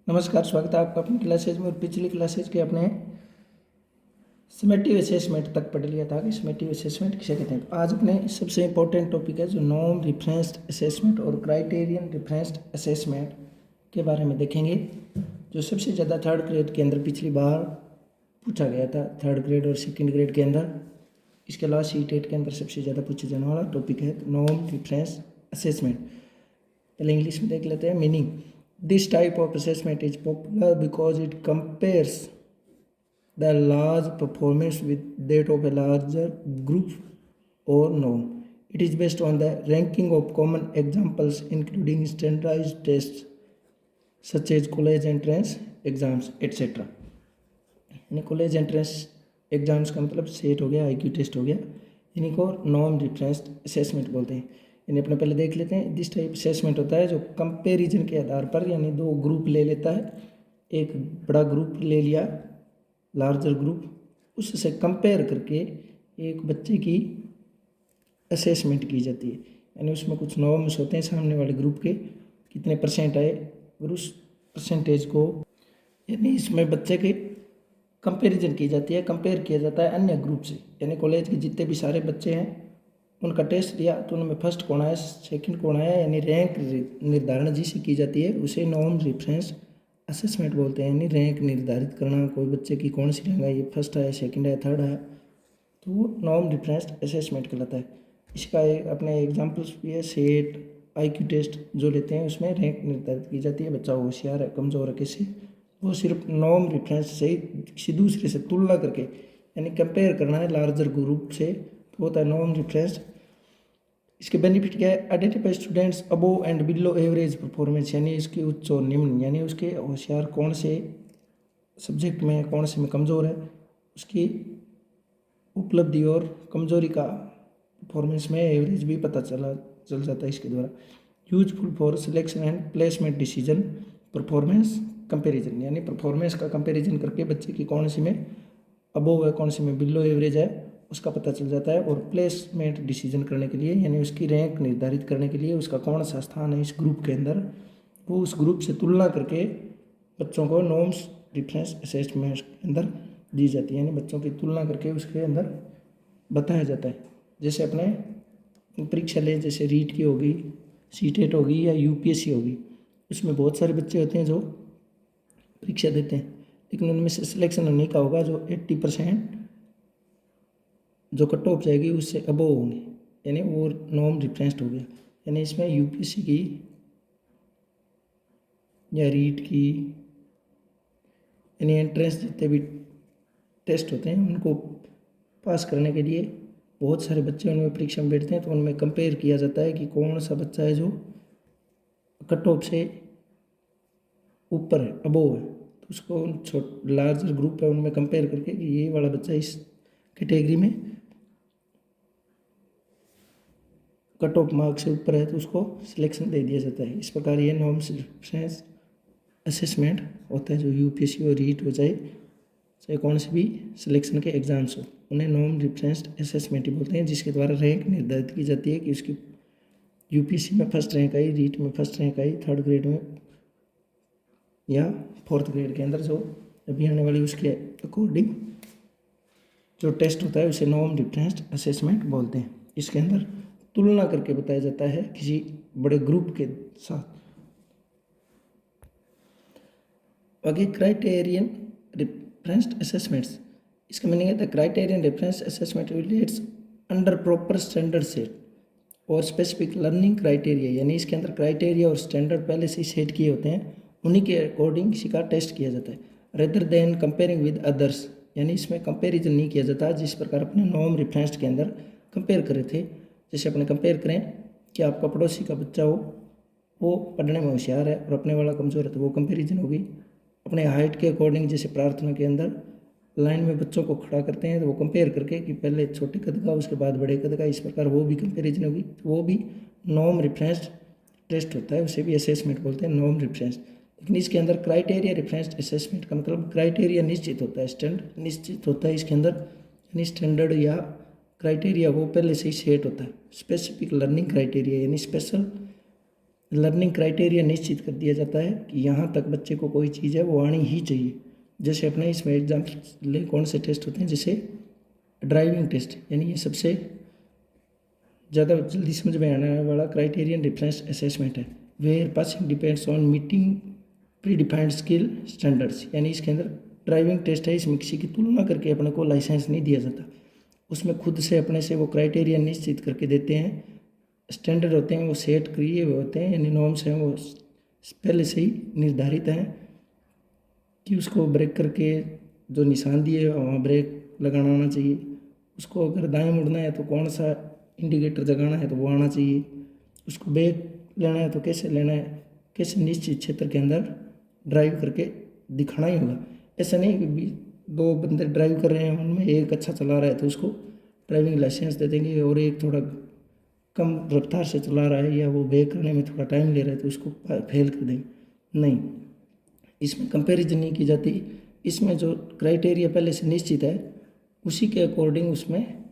नमस्कार, स्वागत है आपका अपनी क्लासेज में। और पिछली क्लासेज के अपने समेटिव असेसमेंट तक पढ़ लिया था कि समेटिव असेसमेंट किसे कहते हैं। आज अपने सबसे इंपॉर्टेंट टॉपिक है जो नॉर्म रिफरेंस्ड असेसमेंट और क्राइटेरियन रिफरेंस्ड असेसमेंट के बारे में देखेंगे, जो सबसे ज़्यादा थर्ड ग्रेड के अंदर पिछली बार पूछा गया था। थर्ड ग्रेड और सेकेंड ग्रेड के अंदर, इसके अलावा सी-टेट के अंदर सबसे ज़्यादा पूछे जाने वाला टॉपिक है नॉर्म रिफरेंस असेसमेंट। पहले इंग्लिश में देख लेते हैं meaning. This type of assessment is popular because it compares the large performance with that of a larger group or norm. It is based on the ranking of common examples including standardized tests such as college entrance exams etc. यानी college entrance exams का मतलब set हो गया, IQ test हो गया, इन्हीं को norm रिफरेंस्ड assessment बोलते हैं। इन्हें अपने पहले देख लेते हैं। दिस टाइप असेसमेंट होता है जो कंपेरिजन के आधार पर, यानी दो ग्रुप ले लेता है, एक बड़ा ग्रुप ले लिया, लार्जर ग्रुप, उससे कंपेयर करके एक बच्चे की असेसमेंट की जाती है। यानी उसमें कुछ नॉर्म्स होते हैं, सामने वाले ग्रुप के कितने परसेंट आए और उस परसेंटेज को, यानी इसमें बच्चे के कंपैरिजन की जाती है, कंपेयर किया जाता है अन्य ग्रुप से। यानी कॉलेज के जितने भी सारे बच्चे हैं उनका टेस्ट दिया तो उनमें फर्स्ट कौन आया, सेकंड कौन आया, यानी रैंक निर्धारण जिसे की जाती है उसे नॉर्म रिफरेंस असेसमेंट बोलते हैं। यानी रैंक निर्धारित करना, कोई बच्चे की कौन सी रैंक आई, फर्स्ट आया, सेकंड आया, थर्ड आया, तो वो नॉर्म रिफरेंस असेसमेंट कहलाता है। इसका अपने एग्जांपल्स भी है। सेट, IQ टेस्ट जो लेते हैं उसमें रैंक निर्धारित की जाती है, बच्चा होशियार है, कमज़ोर है, कैसे, वो सिर्फ नॉर्म रिफरेंस से किसी दूसरे से तुलना करके, यानी कंपेयर करना है लार्जर ग्रुप से, तो होता है नॉर्म रिफरेंस। इसके बेनिफिट क्या है? Identify students above and below average performance, यानी इसकी उच्च और निम्न, यानी उसके होशियार कौन से सब्जेक्ट में, कौन से में कमज़ोर है, उसकी उपलब्धि और कमजोरी का परफॉर्मेंस में एवरेज भी पता चल जाता है इसके द्वारा। Useful for selection and placement decision performance comparison, यानी परफॉर्मेंस का कंपैरिजन करके बच्चे की कौन सी में अबोव है, कौन सी में बिलो एवरेज है, उसका पता चल जाता है। और प्लेसमेंट डिसीजन करने के लिए, यानी उसकी रैंक निर्धारित करने के लिए उसका कौन सा स्थान है इस ग्रुप के अंदर, वो उस ग्रुप से तुलना करके बच्चों को नॉर्म्स रिफरेंस असेसमेंट के अंदर दी जाती है, यानी बच्चों की तुलना करके उसके अंदर बताया जाता है। जैसे अपने परीक्षा ले, जैसे रीट की होगी, सी-टेट होगी या UPSC होगी, उसमें बहुत सारे बच्चे होते हैं जो परीक्षा देते हैं, लेकिन उनमें से सिलेक्शन होने का होगा जो 80% जो कट ऑफ जाएगी उससे अबव होंगे, यानी वो नॉर्म रिफरेंस्ड हो गया। यानी इसमें UPSC की या रीट की, यानी एंट्रेंस जितने भी टेस्ट होते हैं उनको पास करने के लिए बहुत सारे बच्चे उनमें परीक्षा में बैठते हैं, तो उनमें कंपेयर किया जाता है कि कौन सा बच्चा है जो कट ऑफ से ऊपर है, अबोव है, तो उसको लार्जर ग्रुप है उनमें कंपेयर करके कि ये वाला बच्चा इस कैटेगरी में कट ऑफ मार्क्स से ऊपर है, तो उसको सिलेक्शन दे दिया जाता है। इस प्रकार ये नॉर्म रिफरेंस असेसमेंट होता है जो UPSC और रीट हो चाहे कौन से भी सिलेक्शन के एग्जाम्स हो, उन्हें नॉर्म रिफरेंस्ड असेसमेंट ही बोलते हैं, जिसके द्वारा रैंक निर्धारित की जाती है कि उसकी UPSC में फर्स्ट रैंक आई, रीट में फर्स्ट रैंक आई, थर्ड ग्रेड में या फोर्थ ग्रेड के अंदर जो अभी आने वाली उसके अकॉर्डिंग जो टेस्ट होता है उसे नॉर्म रिफरेंस्ड असेसमेंट बोलते हैं। इसके अंदर तुलना करके बताया जाता है किसी बड़े ग्रुप के साथ। आगे क्राइटेरियन रिफरेंस्ड असेसमेंट्स, इसका मीनिंग है the criterion reference assessment relates under proper standard set और स्पेसिफिक लर्निंग क्राइटेरिया, यानी इसके अंदर क्राइटेरिया और स्टैंडर्ड पहले से ही सेट किए होते हैं, उन्हीं के अकॉर्डिंग किसी का टेस्ट किया जाता है। Rather than comparing with others, यानी इसमें कंपेरिजन नहीं किया जाता जिस प्रकार अपने नॉर्म रिफरेंस्ड के अंदर कंपेयर करे थे। जैसे अपने कंपेयर करें कि आपका पड़ोसी का बच्चा हो, वो पढ़ने में होशियार है और अपने वाला कमज़ोर है, तो वो कंपेरिजन होगी। अपने हाइट के अकॉर्डिंग, जैसे प्रार्थना के अंदर लाइन में बच्चों को खड़ा करते हैं तो वो कंपेयर करके कि पहले छोटे कद का उसके बाद बड़े कद का, इस प्रकार वो भी कंपेरिजन होगी, तो वो भी नॉर्म रिफरेंस्ड टेस्ट होता है, उसे भी असेसमेंट बोलते हैं, नॉर्म रिफरेंस। लेकिन इसके अंदर क्राइटेरिया रिफरेंस्ड असेसमेंट का मतलब क्राइटेरिया निश्चित होता है, स्टैंडर्ड निश्चित होता है इसके अंदर, यानी स्टैंडर्ड या क्राइटेरिया वो पहले से ही सेट होता है। स्पेसिफिक लर्निंग क्राइटेरिया, यानी स्पेशल लर्निंग क्राइटेरिया निश्चित कर दिया जाता है कि यहाँ तक बच्चे को कोई चीज़ है वो आनी ही चाहिए। जैसे अपने इसमें एग्जाम्पल ले कौन से टेस्ट होते हैं, जैसे ड्राइविंग टेस्ट, यानी ये सबसे ज़्यादा जल्दी समझ में आने वाला क्राइटेरियन डिफरेंस असेसमेंट है। Where passing depends on meeting pre defined skill standards, यानी इसके अंदर ड्राइविंग टेस्ट है, इसमें किसी की तुलना करके अपने को लाइसेंस नहीं दिया जाता, उसमें खुद से अपने से वो क्राइटेरिया निश्चित करके देते हैं। स्टैंडर्ड होते हैं वो सेट किए हुए होते हैं, यानी नॉर्म्स हैं वो पहले से ही निर्धारित हैं कि उसको ब्रेक करके जो निशान दिए वहाँ ब्रेक लगाना आना चाहिए, उसको अगर दाएं मुड़ना है तो कौन सा इंडिकेटर जगाना है तो वो आना चाहिए, उसको ब्रेक लेना है तो कैसे लेना है, कैसे निश्चित क्षेत्र के अंदर ड्राइव करके दिखाना ही होगा। ऐसा नहीं कि दो बंदे ड्राइव कर रहे हैं, उनमें एक अच्छा चला रहा है तो उसको ड्राइविंग लाइसेंस दे देंगे और एक थोड़ा कम रफ्तार से चला रहा है या वो ब्रेक करने में थोड़ा टाइम ले रहा है तो उसको फेल कर देंगे। नहीं, इसमें कंपैरिजन नहीं की जाती। इसमें जो क्राइटेरिया पहले से निश्चित है उसी के अकॉर्डिंग उसमें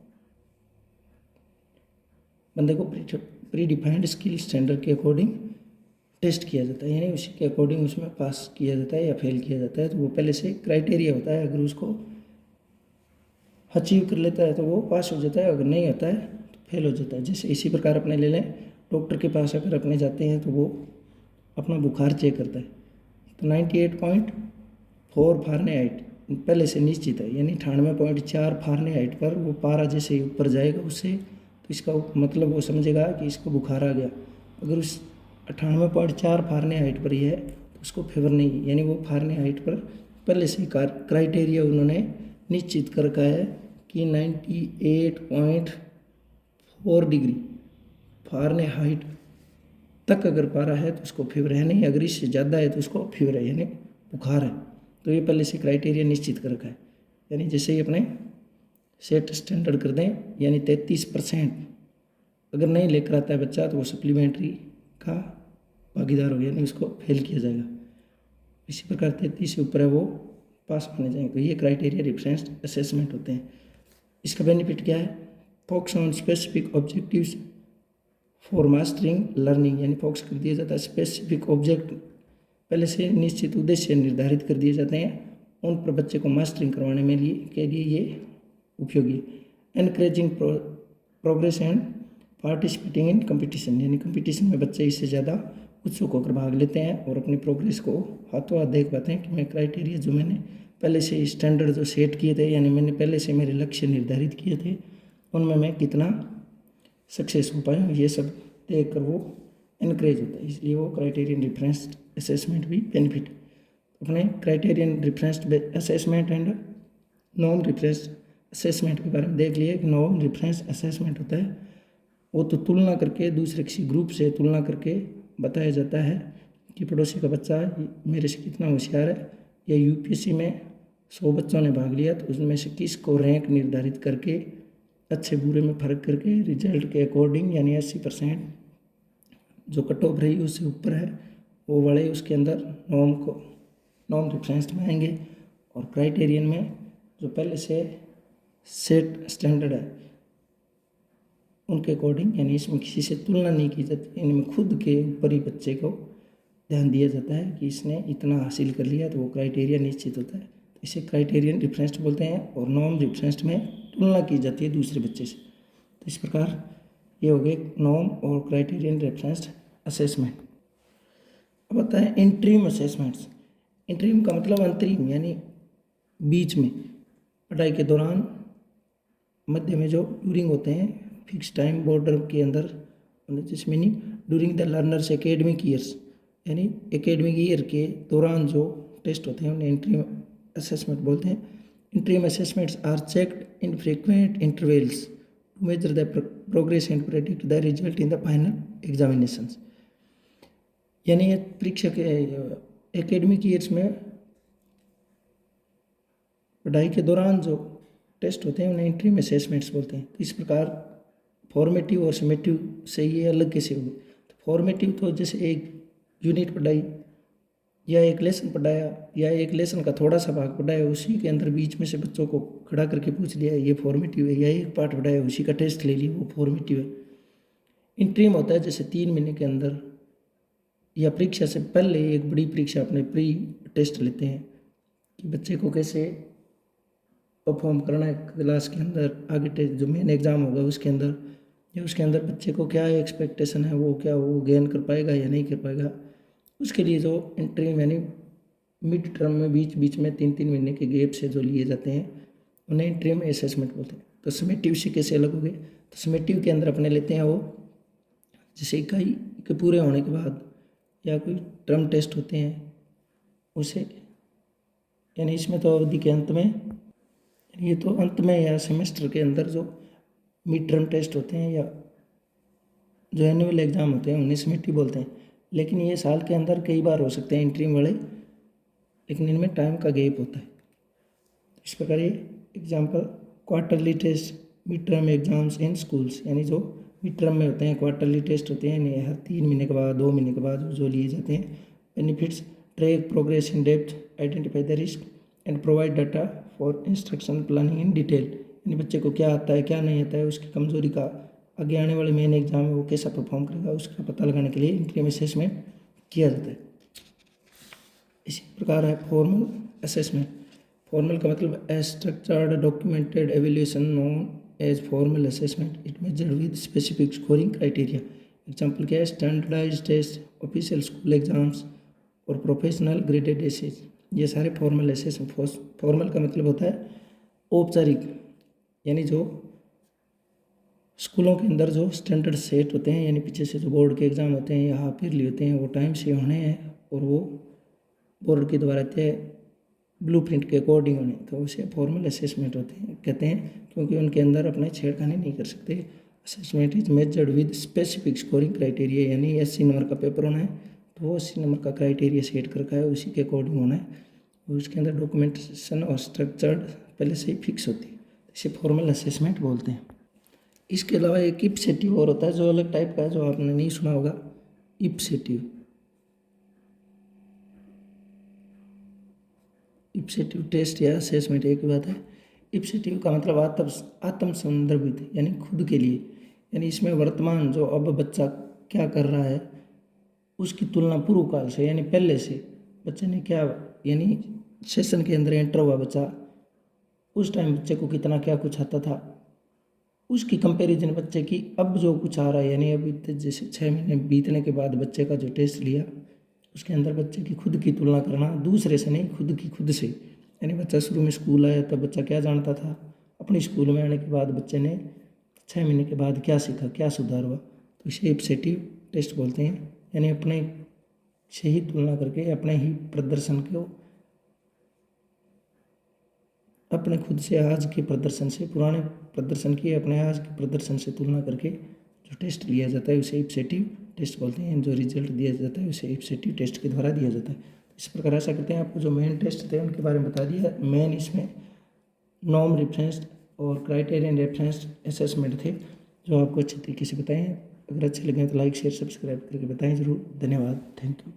बंदे को प्री डिफाइंड स्किल स्टैंडर्ड के अकॉर्डिंग टेस्ट किया जाता है, यानी उसी के अकॉर्डिंग उसमें पास किया जाता है या फेल किया जाता है। तो वो पहले से क्राइटेरिया होता है, अगर उसको अचीव कर लेता है तो वो पास हो जाता है, अगर नहीं होता है तो फेल हो जाता है। जैसे इसी प्रकार अपने ले लें, डॉक्टर के पास अगर अपने जाते हैं तो वो अपना बुखार चेक करता है तो 98.4 फारेनहाइट पहले से निश्चित है, यानी 98.4 फारेनहाइट पर वो पारा जैसे ही ऊपर जाएगा उससे तो इसका मतलब वो समझेगा कि इसको बुखार आ गया। अगर उस 98.4 फारेनहाइट पर ही है तो उसको फेवर नहीं, यानी वो फारेनहाइट पर पहले से क्राइटेरिया उन्होंने निश्चित कर रखा है कि 98.4 डिग्री फारेनहाइट तक अगर पारा है तो उसको फीवर है, नहीं अगर इससे ज़्यादा है तो उसको फीवर है यानी बुखार है। तो ये पहले से क्राइटेरिया निश्चित कर रखा है, यानी जैसे ही अपने सेट स्टैंडर्ड कर दें, यानी 33% अगर नहीं लेकर आता है बच्चा तो वो सप्लीमेंट्री का भागीदार हो गया, यानी उसको फेल किया जाएगा। इसी प्रकार 33 से ऊपर है वो पास माने जाएंगे। तो ये क्राइटेरिया डिफरेंस असेसमेंट होते हैं। इसका बेनिफिट क्या है, focus on specific objectives for mastering learning, यानी फोकस कर दिया जाता है स्पेसिफिक ऑब्जेक्ट, पहले से निश्चित उद्देश्य निर्धारित कर दिए जाते हैं, उन पर बच्चे को मास्टरिंग करवाने में के लिए ये उपयोगी। Encouraging progress and participating in competition, यानी कंपटीशन में बच्चे इससे ज़्यादा उत्सुक होकर भाग लेते हैं और अपनी प्रोग्रेस को हाथों हाथ देख पाते हैं कि मैं क्राइटेरिया जो मैंने पहले से स्टैंडर्ड जो सेट किए थे, यानी मैंने पहले से मेरे लक्ष्य निर्धारित किए थे उनमें मैं कितना सक्सेस हो पाया, ये सब देख कर वो इनक्रेज होता है। इसलिए वो क्राइटेरियन डिफरेंस असेसमेंट भी बेनिफिट। अपने criterion difference assessment and norm difference assessment के बारे में देख लिए। नॉर्म डिफरेंस असेसमेंट होता है वो तो तुलना करके दूसरे किसी ग्रुप से तुलना करके बताया जाता है कि पड़ोसी का बच्चा मेरे से कितना होशियार है, या यूपीएससी में 100 बच्चों ने भाग लिया तो उसमें से किसको रैंक निर्धारित करके अच्छे बुरे में फ़र्क करके रिजल्ट के अकॉर्डिंग, यानी 80% जो कट ऑफ रही उससे ऊपर है वो वाले उसके अंदर नॉर्म डिफरेंस में आएंगे। और क्राइटेरियन में जो पहले से सेट स्टैंडर्ड है उनके अकॉर्डिंग, यानी इसमें किसी से तुलना नहीं की जाती, इनमें खुद के ऊपर ही बच्चे को ध्यान दिया जाता है कि इसने इतना हासिल कर लिया तो वो क्राइटेरिया निश्चित होता है। तो इसे क्राइटेरियन डिफरेंस बोलते हैं। और नॉर्म डिफरेंस में तुलना की जाती है दूसरे बच्चे से। तो इस प्रकार ये हो गए नॉर्म और क्राइटेरियन रेफरेंस असेसमेंट। अब आता है इंटरिम असेसमेंट्स। इंटरिम का मतलब अंतरिम, यानी बीच में पढ़ाई के दौरान मध्य में जो ड्यूरिंग होते हैं फिक्स टाइम बॉर्डर के अंदर, जिस meaning during the learners academic years, यानी एकेडमिक ईयर के दौरान जो टेस्ट होते हैं उन्हें इंटरिम असेसमेंट बोलते हैं। Interim assessments are checked in frequent intervals to measure the progress and predict the result in the final examinations. यानी ये परीक्षा के एकेडमिक ईयर्स में पढ़ाई के दौरान जो टेस्ट होते हैं उन्हें इंटरिम असेसमेंट्स बोलते हैं। तो इस प्रकार फॉर्मेटिव और समेटिव से ये अलग कैसे हुए। तो फॉर्मेटिव तो जैसे एक यूनिट पढ़ाई या एक लेसन पढ़ाया या एक लेसन का थोड़ा सा भाग पढ़ाया, उसी के अंदर बीच में से बच्चों को खड़ा करके पूछ लिया ये फॉर्मेटिव है, या एक पार्ट पढ़ाया उसी का टेस्ट ले लिया वो फॉर्मेटिव है। इंटरिम होता है जैसे 3 महीने के अंदर या परीक्षा से पहले एक बड़ी परीक्षा अपने प्री टेस्ट लेते हैं कि बच्चे को कैसे परफॉर्म करना है क्लास के अंदर, आगे टेस्ट जो मेन एग्ज़ाम होगा उसके अंदर, या उसके अंदर बच्चे को क्या एक्सपेक्टेशन है, वो क्या वो गेन कर पाएगा या नहीं कर पाएगा। उसके लिए जो इंटरव्यू यानी मिड टर्म में बीच बीच में 3-3 महीने के गैप से जो लिए जाते हैं उन्हें इंटरव्यू में असेसमेंट बोलते हैं। तो समेटिव से कैसे अलग हो गए, तो समेटिव के अंदर अपने लेते हैं वो जैसे इकाई के पूरे होने के बाद या कोई टर्म टेस्ट होते हैं उसे, यानी इसमें तो अवधि के अंत में, ये तो अंत में या सेमेस्टर के अंदर जो मिड टर्म टेस्ट होते हैं या जो एनुअल एग्ज़ाम होते हैं उन्हें समेटिव बोलते हैं। लेकिन ये साल के अंदर कई बार हो सकते हैं इंटरव्यू वाले, लेकिन इनमें टाइम का गैप होता है। इस प्रकार ये example quarterly test, mid term exams in schools, यानी जो मिड टर्म में होते हैं, क्वार्टरली टेस्ट होते हैं, यानी हर 3 महीने के बाद 2 महीने के बाद जो लिए जाते हैं। Benefits, track progress in depth, identify the risk and provide data for instruction planning in detail, यानी बच्चे को क्या आता है क्या नहीं आता है, उसकी कमजोरी का आगे आने वाले मेन एग्जाम में वो कैसा परफॉर्म करेगा उसका पता लगाने के लिए इंटरव्यू असेसमेंट किया जाता है। इसी प्रकार है फॉर्मल असेसमेंट। फॉर्मल का मतलब a structured documented evaluation known as formal assessment, it measured with specific scoring criteria. Example क्या है, standardize test, official school exams और प्रोफेशनल ग्रेडेड एसेज, ये सारे फॉर्मल असेसमेंट। फॉर्मल का मतलब होता है औपचारिक, यानी जो स्कूलों के अंदर जो स्टैंडर्ड सेट होते हैं, यानी पीछे से जो बोर्ड के एग्ज़ाम होते हैं या हाफ ईयरली होते हैं वो टाइम से होने हैं और वो बोर्ड के द्वारा तय ब्लूप्रिंट के अकॉर्डिंग होने, तो उसे फॉर्मल असेसमेंट होते हैं कहते हैं, क्योंकि उनके अंदर अपने छेड़खानी नहीं कर सकते। Assessment is measured with specific scoring criteria, यानी 80 नंबर का पेपर होना है तो वो 80 नंबर का क्राइटेरिया सेट कर रखा है, उसी के अकॉर्डिंग होना है। और उसके अंदर डॉक्यूमेंटेशन और स्ट्रक्चर्ड पहले से ही फिक्स होती है, इसे फॉर्मल असेसमेंट बोलते हैं। इसके अलावा एक इप्सेटिव और होता है जो अलग टाइप का है, जो आपने नहीं सुना होगा, इप्सेटिव। इप्सेटिव टेस्ट या असेसमेंट एक बात है। इप्सेटिव का मतलब आत्म संदर्भित, यानी खुद के लिए, यानी इसमें वर्तमान जो अब बच्चा क्या कर रहा है उसकी तुलना पूर्व काल से, यानी पहले से बच्चे ने क्या, यानी सेशन के अंदर एंटर हुआ बच्चा, उस टाइम बच्चे को कितना क्या कुछ आता था, उसकी कंपैरिजन बच्चे की अब जो कुछ आ रहा है, यानी अभी जैसे 6 महीने बीतने के बाद बच्चे का जो टेस्ट लिया उसके अंदर बच्चे की खुद की तुलना करना, दूसरे से नहीं, खुद से। यानी बच्चा शुरू में स्कूल आया तब बच्चा क्या जानता था, अपने स्कूल में आने के बाद बच्चे ने 6 महीने के बाद क्या सीखा, क्या सुधार हुआ, तो इसे इप्सेटिव टेस्ट बोलते हैं। यानी अपने से ही तुलना करके अपने ही प्रदर्शन को, अपने खुद से आज के प्रदर्शन से, पुराने प्रदर्शन की अपने आज के प्रदर्शन से तुलना करके जो टेस्ट लिया जाता है उसे इप्सेटिव टेस्ट बोलते हैं। जो रिजल्ट दिया जाता है उसे इप्सेटिव टेस्ट के द्वारा दिया जाता है। इस प्रकार ऐसा करते हैं, आपको जो मेन टेस्ट थे उनके बारे में बता दिया। मेन इसमें नॉर्म रेफरेंस्ड और क्राइटेरियन रेफरेंस्ड असेसमेंट थे जो आपको अच्छे तरीके से बताएं। अगर अच्छे लगे तो लाइक शेयर सब्सक्राइब करके बताएं जरूर। धन्यवाद, थैंक यू।